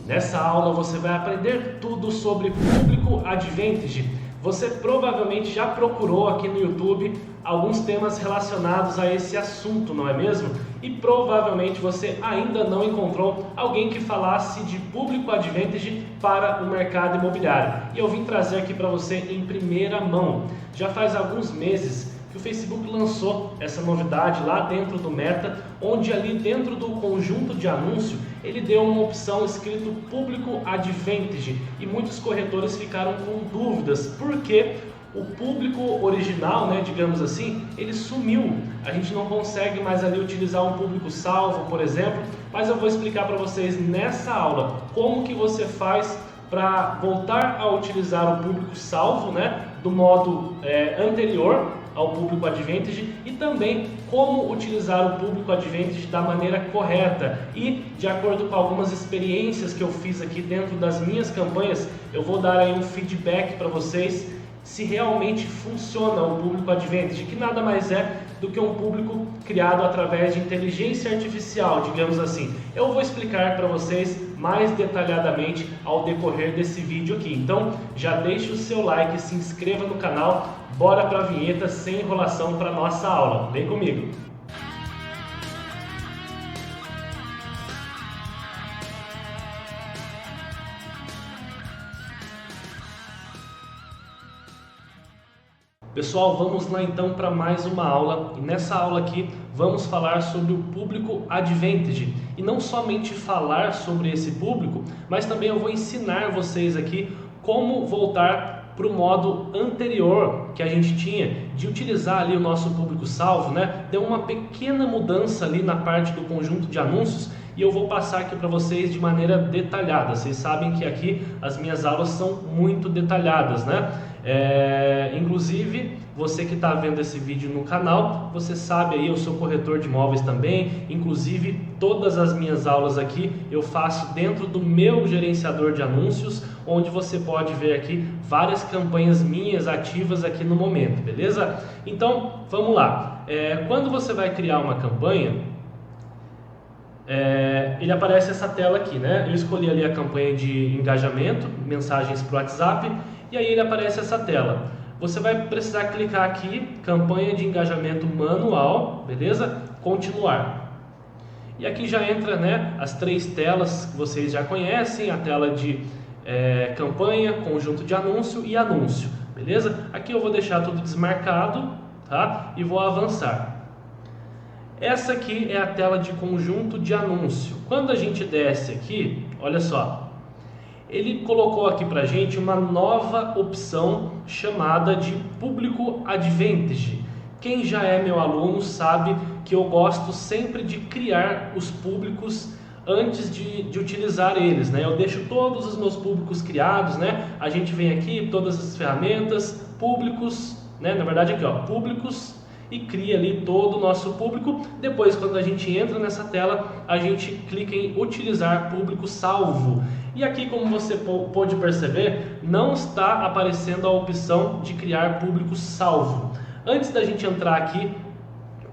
Nessa aula você vai aprender tudo sobre Público Advantage. Você provavelmente já procurou aqui no YouTube alguns temas relacionados a esse assunto, não é mesmo? E provavelmente você ainda não encontrou alguém que falasse de Público Advantage para o mercado imobiliário. E eu vim trazer aqui para você em primeira mão. Já faz alguns meses que o Facebook lançou essa novidade lá dentro do Meta, onde ali dentro do conjunto de anúncio ele deu uma opção escrito Público Advantage e muitos corretores ficaram com dúvidas porque o público original, digamos assim, ele sumiu. A gente não consegue mais ali utilizar um público salvo, por exemplo, mas eu vou explicar para vocês nessa aula como que você faz para voltar a utilizar o público salvo, do modo anterior ao Público Advantage e também como utilizar o Público Advantage da maneira correta e de acordo com algumas experiências que eu fiz aqui dentro das minhas campanhas, eu vou dar aí um feedback para vocês se realmente funciona o Público Advantage, que nada mais é do que um público criado através de inteligência artificial, digamos assim. Eu vou explicar para vocês mais detalhadamente ao decorrer desse vídeo aqui. Então, já deixe o seu like, se inscreva no canal, bora para a vinheta sem enrolação para nossa aula. Vem comigo! Pessoal, vamos lá então para mais uma aula e nessa aula aqui vamos falar sobre o Público Advantage e não somente falar sobre esse público, mas também eu vou ensinar vocês aqui como voltar para o modo anterior que a gente tinha de utilizar ali o nosso público salvo, Deu uma pequena mudança ali na parte do conjunto de anúncios e eu vou passar aqui para vocês de maneira detalhada. Vocês sabem que aqui as minhas aulas são muito detalhadas, Inclusive, você que está vendo esse vídeo no canal, você sabe aí, eu sou corretor de imóveis também, inclusive todas as minhas aulas aqui eu faço dentro do meu gerenciador de anúncios, onde você pode ver aqui várias campanhas minhas ativas aqui no momento, beleza? Então, vamos lá. Quando você vai criar uma campanha, ele aparece essa tela aqui, Eu escolhi ali a campanha de engajamento, mensagens para o WhatsApp, e aí ele aparece essa tela. Você vai precisar clicar aqui, campanha de engajamento manual, beleza? Continuar. E aqui já entra, as três telas que vocês já conhecem, a tela de campanha, conjunto de anúncio e anúncio, beleza? Aqui eu vou deixar tudo desmarcado, tá? E vou avançar. Essa aqui é a tela de conjunto de anúncio. Quando a gente desce aqui, olha só, ele colocou aqui pra gente uma nova opção chamada de Público Advantage. Quem já é meu aluno sabe que eu gosto sempre de criar os públicos antes de utilizar eles, Eu deixo todos os meus públicos criados, A gente vem aqui, todas as ferramentas, públicos, Na verdade aqui, públicos, e cria ali todo o nosso público. Depois, quando a gente entra nessa tela, a gente clica em utilizar público salvo. E aqui, como você pode perceber, não está aparecendo a opção de criar público salvo. Antes da gente entrar aqui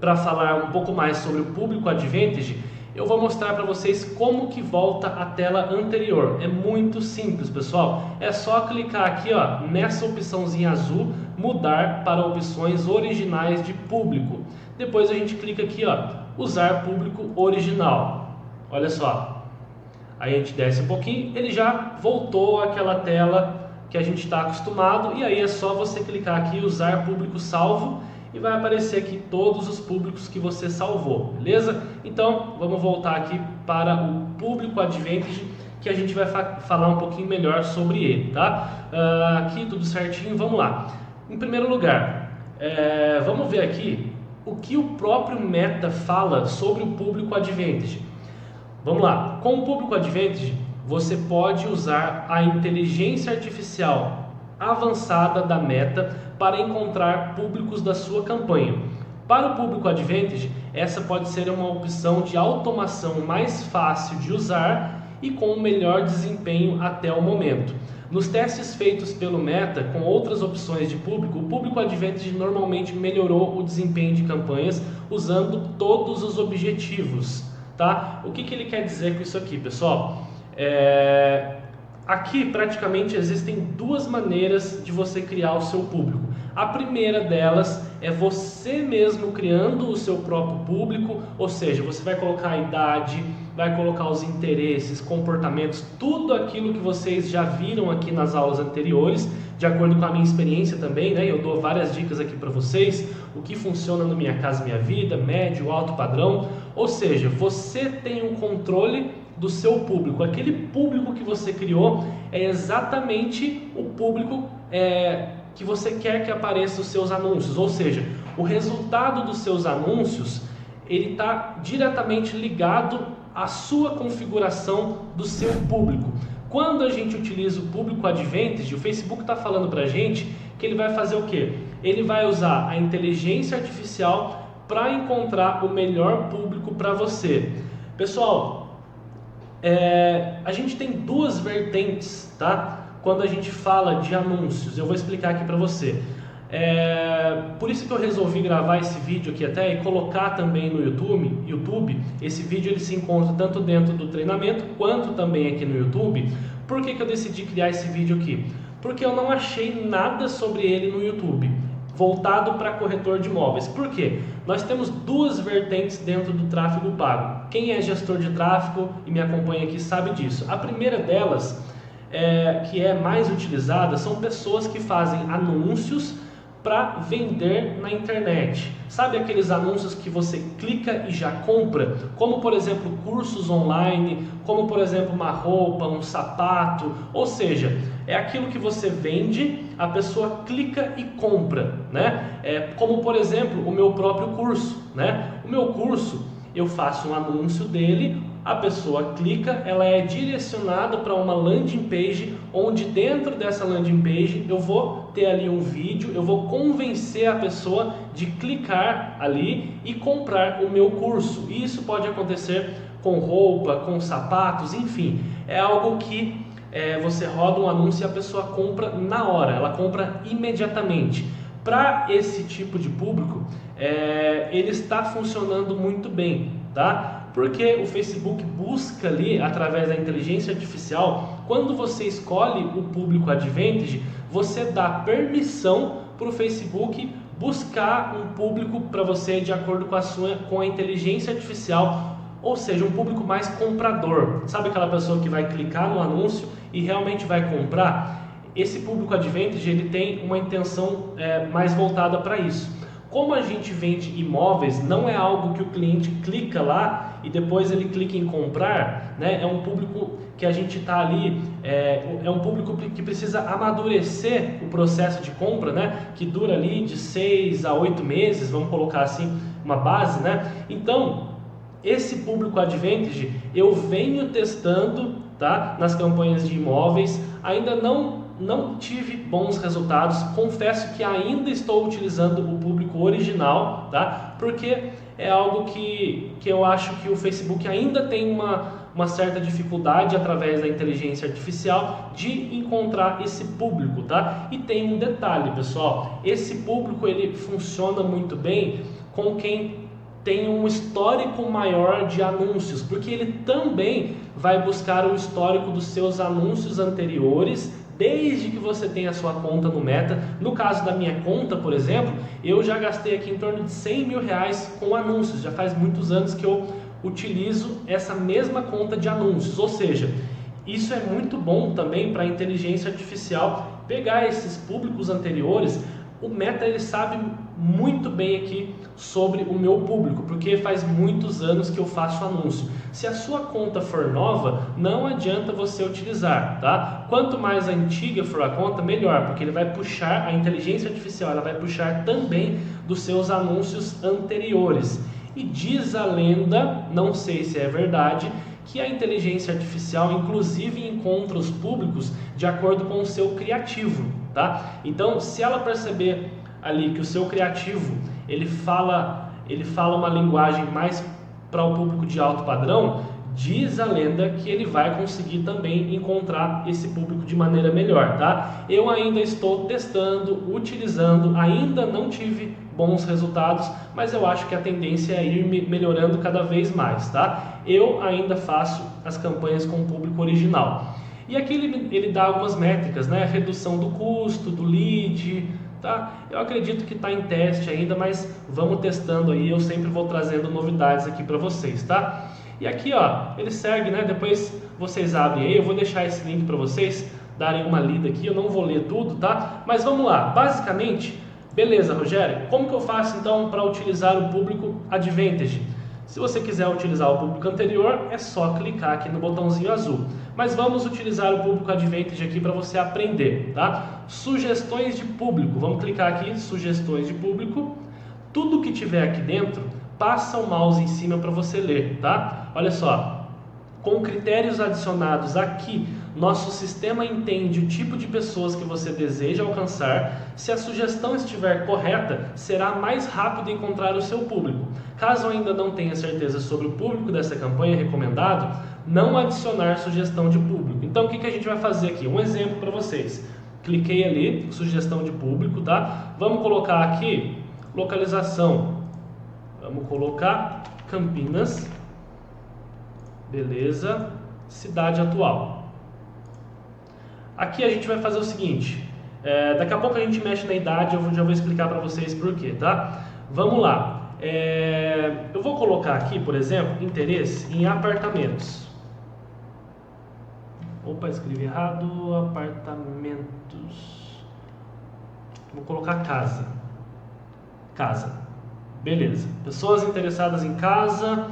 para falar um pouco mais sobre o Público Advantage, eu vou mostrar para vocês como que volta a tela anterior. É muito simples, pessoal. É só clicar aqui, nessa opçãozinha azul, mudar para opções originais de público. Depois a gente clica aqui, usar público original. Olha só. Aí a gente desce um pouquinho, ele já voltou àquela tela que a gente está acostumado. E aí é só você clicar aqui, usar público salvo, e vai aparecer aqui todos os públicos que você salvou, beleza? Então, vamos voltar aqui para o Público Advantage, que a gente vai falar um pouquinho melhor sobre ele, tá? Aqui tudo certinho, vamos lá. Em primeiro lugar, vamos ver aqui o que o próprio Meta fala sobre o Público Advantage. Vamos lá. Com o Público Advantage, você pode usar a inteligência artificial avançada da Meta para encontrar públicos da sua campanha. Para o Público Advantage, essa pode ser uma opção de automação mais fácil de usar e com melhor desempenho até o momento. Nos testes feitos pelo Meta com outras opções de público, o Público Advantage normalmente melhorou o desempenho de campanhas usando todos os objetivos, tá? O que ele quer dizer com isso aqui, pessoal? Aqui praticamente existem duas maneiras de você criar o seu público. A primeira delas é você mesmo criando o seu próprio público, ou seja, você vai colocar a idade, vai colocar os interesses, comportamentos, tudo aquilo que vocês já viram aqui nas aulas anteriores, de acordo com a minha experiência também, né? Eu dou várias dicas aqui para vocês, o que funciona no Minha Casa Minha Vida, médio, alto padrão, ou seja, você tem um controle do seu público. Aquele público que você criou é exatamente o público que você quer que apareça os seus anúncios, ou seja, o resultado dos seus anúncios ele está diretamente ligado à sua configuração do seu público. Quando a gente utiliza o público advantage, o Facebook está falando para a gente que ele vai fazer o quê? Ele vai usar a inteligência artificial para encontrar o melhor público para você. Pessoal, a gente tem duas vertentes, tá? Quando a gente fala de anúncios, eu vou explicar aqui para você. Por isso que eu resolvi gravar esse vídeo aqui até e colocar também no YouTube. Esse vídeo ele se encontra tanto dentro do treinamento quanto também aqui no YouTube. Por que que eu decidi criar esse vídeo aqui? Porque eu não achei nada sobre ele no YouTube voltado para corretor de imóveis. Por quê? Nós temos duas vertentes dentro do tráfego pago. Quem é gestor de tráfego e me acompanha aqui sabe disso. A primeira delas, que é mais utilizada, são pessoas que fazem anúncios para vender na internet. Sabe aqueles anúncios que você clica e já compra? Como por exemplo cursos online, como por exemplo uma roupa, um sapato, ou seja, é aquilo que você vende, a pessoa clica e compra, né? Como por exemplo o meu próprio curso, né? O meu curso, eu faço um anúncio dele, a pessoa clica, ela é direcionada para uma landing page, onde dentro dessa landing page eu vou ter ali um vídeo, eu vou convencer a pessoa de clicar ali e comprar o meu curso. E isso pode acontecer com roupa, com sapatos, enfim, é algo que você roda um anúncio e a pessoa compra na hora, ela compra imediatamente. Para esse tipo de público, ele está funcionando muito bem, tá? Porque o Facebook busca ali, através da inteligência artificial, quando você escolhe o público advantage, você dá permissão para o Facebook buscar um público para você de acordo com a inteligência artificial, ou seja, um público mais comprador. Sabe aquela pessoa que vai clicar no anúncio e realmente vai comprar? Esse público advantage ele tem uma intenção mais voltada para isso. Como a gente vende imóveis, não é algo que o cliente clica lá e depois ele clica em comprar, né? É um público que a gente está ali, é um público que precisa amadurecer o processo de compra, né? Que dura ali de 6 a 8 meses, vamos colocar assim, uma base, né? Então, esse público advantage eu venho testando, tá? Nas campanhas de imóveis, ainda não tive bons resultados, confesso que ainda estou utilizando o público original, tá? Porque é algo que eu acho que o Facebook ainda tem uma certa dificuldade através da inteligência artificial de encontrar esse público, tá? E tem um detalhe, pessoal, esse público ele funciona muito bem com quem tem um histórico maior de anúncios, porque ele também vai buscar o histórico dos seus anúncios anteriores, desde que você tenha a sua conta no Meta. No caso da minha conta, por exemplo, eu já gastei aqui em torno de 100 mil reais com anúncios, já faz muitos anos que eu utilizo essa mesma conta de anúncios, ou seja, isso é muito bom também para a inteligência artificial pegar esses públicos anteriores. O Meta ele sabe muito bem aqui sobre o meu público, porque faz muitos anos que eu faço anúncio. Se a sua conta for nova, não adianta você utilizar, tá? Quanto mais antiga for a conta, melhor, porque ele vai puxar, a inteligência artificial ela vai puxar também dos seus anúncios anteriores. E diz a lenda, não sei se é verdade, que a inteligência artificial inclusive encontra os públicos de acordo com o seu criativo, tá? Então, se ela perceber ali que o seu criativo ele fala uma linguagem mais para o público de alto padrão, diz a lenda que ele vai conseguir também encontrar esse público de maneira melhor, tá? Eu ainda estou testando, utilizando, ainda não tive bons resultados, mas eu acho que a tendência é ir melhorando cada vez mais, tá? Eu ainda faço as campanhas com o público original. E aqui ele dá algumas métricas, né? Redução do custo, do lead, tá? Eu acredito que está em teste ainda, mas vamos testando aí, eu sempre vou trazendo novidades aqui para vocês, tá? E aqui, ó, ele segue, né? Depois vocês abrem aí, eu vou deixar esse link para vocês darem uma lida aqui, eu não vou ler tudo, tá? Mas vamos lá, basicamente, beleza, Rogério, como que eu faço então para utilizar o público Advantage? Se você quiser utilizar o público anterior, é só clicar aqui no botãozinho azul. Mas vamos utilizar o público Advantage aqui para você aprender, tá? Sugestões de público, vamos clicar aqui, sugestões de público. Tudo que tiver aqui dentro, passa o mouse em cima para você ler, tá? Olha só, com critérios adicionados aqui, nosso sistema entende o tipo de pessoas que você deseja alcançar. Se a sugestão estiver correta, será mais rápido encontrar o seu público. Caso ainda não tenha certeza sobre o público dessa campanha recomendado, não adicionar sugestão de público. Então, o que a gente vai fazer aqui? Um exemplo para vocês. Cliquei ali, sugestão de público, tá? Vamos colocar aqui, localização. Vamos colocar Campinas. Beleza. Cidade atual. Aqui a gente vai fazer o seguinte, daqui a pouco a gente mexe na idade, eu já vou explicar para vocês por quê, tá? Vamos lá, eu vou colocar aqui, por exemplo, interesse em apartamentos. Opa, escrevi errado, apartamentos. Vou colocar casa. Casa, beleza. Pessoas interessadas em casa,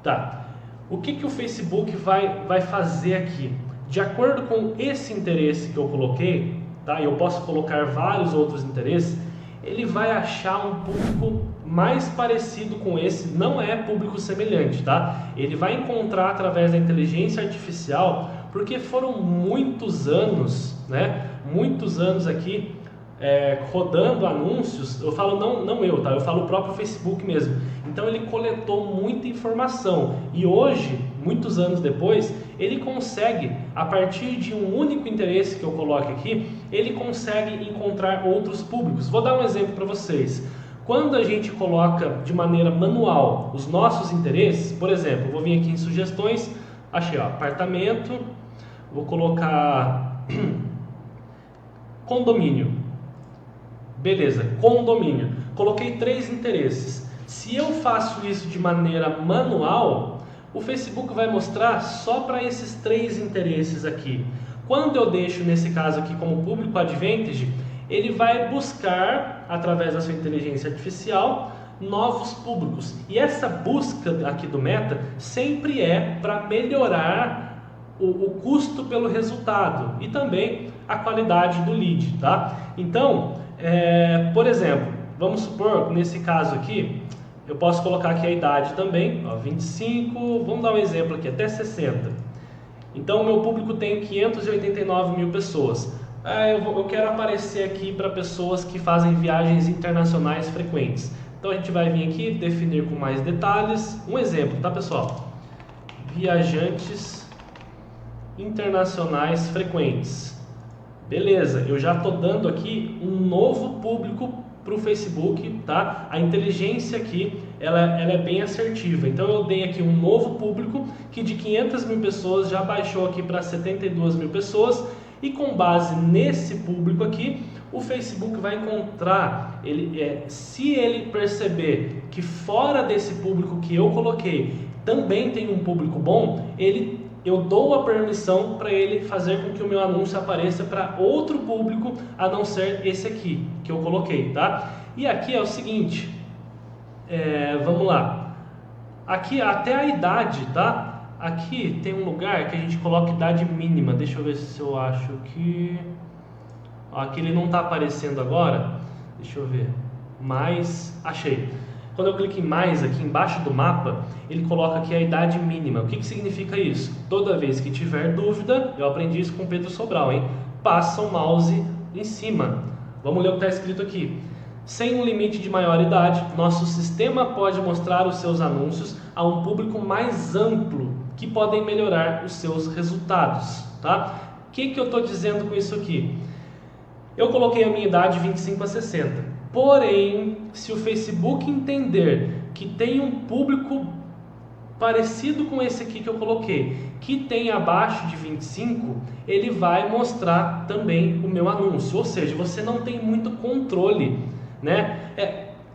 tá. O que o Facebook vai fazer aqui? De acordo com esse interesse que eu coloquei, tá? Eu posso colocar vários outros interesses, ele vai achar um público mais parecido com esse, não é público semelhante, tá? Ele vai encontrar através da inteligência artificial, porque foram muitos anos, né? Muitos anos aqui rodando anúncios, eu falo não eu, tá? Eu falo o próprio Facebook mesmo. Então ele coletou muita informação e hoje, muitos anos depois, ele consegue, a partir de um único interesse que eu coloque aqui, ele consegue encontrar outros públicos. Vou dar um exemplo para vocês. Quando a gente coloca de maneira manual os nossos interesses, por exemplo, vou vir aqui em sugestões, achei, ó, apartamento, vou colocar condomínio. Beleza, condomínio. Coloquei 3 interesses. Se eu faço isso de maneira manual, o Facebook vai mostrar só para esses 3 interesses aqui. Quando eu deixo, nesse caso aqui, como público Advantage, ele vai buscar, através da sua inteligência artificial, novos públicos. E essa busca aqui do Meta sempre é para melhorar o custo pelo resultado e também a qualidade do lead, tá? Então, por exemplo, vamos supor, nesse caso aqui, eu posso colocar aqui a idade também, ó, 25, vamos dar um exemplo aqui, até 60. Então, o meu público tem 589 mil pessoas. Eu quero aparecer aqui para pessoas que fazem viagens internacionais frequentes. Então, a gente vai vir aqui, definir com mais detalhes. Um exemplo, tá, pessoal? Viajantes internacionais frequentes. Beleza, eu já estou dando aqui um novo público para o Facebook, tá? A inteligência aqui, ela é bem assertiva. Então eu dei aqui um novo público que de 500 mil pessoas já baixou aqui para 72 mil pessoas e com base nesse público aqui, o Facebook vai encontrar, se ele perceber que fora desse público que eu coloquei também tem um público bom, eu dou a permissão para ele fazer com que o meu anúncio apareça para outro público a não ser esse aqui que eu coloquei, tá? E aqui é o seguinte, vamos lá, aqui até a idade, tá? Aqui tem um lugar que a gente coloca idade mínima, deixa eu ver se eu acho que... Aqui ele não está aparecendo agora, deixa eu ver, mas achei. Quando eu clico em mais aqui embaixo do mapa, ele coloca aqui a idade mínima. O que significa isso? Toda vez que tiver dúvida, eu aprendi isso com o Pedro Sobral, hein? Passa o mouse em cima. Vamos ler o que está escrito aqui. Sem um limite de maior idade, nosso sistema pode mostrar os seus anúncios a um público mais amplo que podem melhorar os seus resultados, tá? O que eu estou dizendo com isso aqui? Eu coloquei a minha idade 25 a 60, porém, se o Facebook entender que tem um público parecido com esse aqui que eu coloquei, que tem abaixo de 25, ele vai mostrar também o meu anúncio, ou seja, você não tem muito controle, né?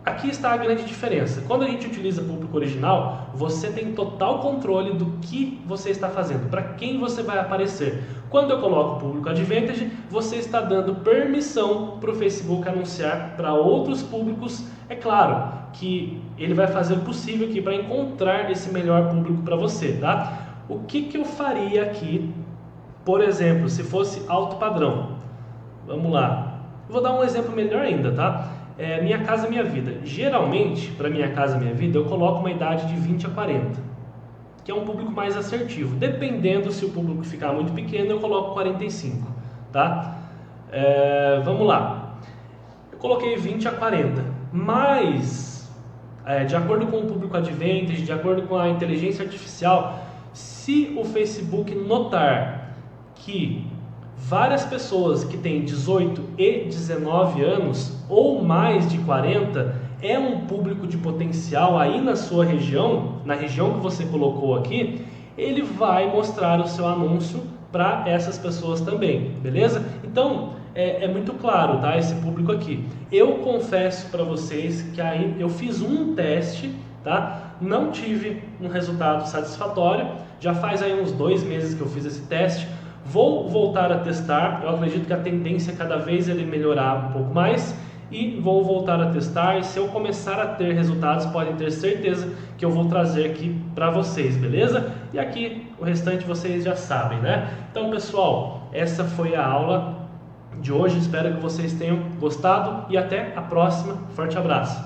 Aqui está a grande diferença. Quando a gente utiliza público original, você tem total controle do que você está fazendo, para quem você vai aparecer. Quando eu coloco público advantage, você está dando permissão para o Facebook anunciar para outros públicos. É claro que ele vai fazer o possível aqui para encontrar esse melhor público para você, tá? O que eu faria aqui, por exemplo, se fosse alto padrão? Vamos lá. Vou dar um exemplo melhor ainda, tá? Minha Casa Minha Vida. Geralmente, para Minha Casa Minha Vida, eu coloco uma idade de 20 a 40, que é um público mais assertivo. Dependendo, se o público ficar muito pequeno, eu coloco 45, tá? Vamos lá. Eu coloquei 20 a 40, mas, de acordo com o público advantage, de acordo com a inteligência artificial, se o Facebook notar que várias pessoas que têm 18 e 19 anos ou mais de 40 é um público de potencial aí na sua região, na região que você colocou aqui, ele vai mostrar o seu anúncio para essas pessoas também, beleza? Então, é muito claro, tá? Esse público aqui. Eu confesso para vocês que aí eu fiz um teste, tá? Não tive um resultado satisfatório, já faz aí uns 2 meses que eu fiz esse teste. Vou voltar a testar, eu acredito que a tendência é cada vez ele melhorar um pouco mais e vou voltar a testar, e se eu começar a ter resultados, podem ter certeza que eu vou trazer aqui para vocês, beleza? E aqui o restante vocês já sabem, né? Então, pessoal, essa foi a aula de hoje, espero que vocês tenham gostado e até a próxima. Forte abraço!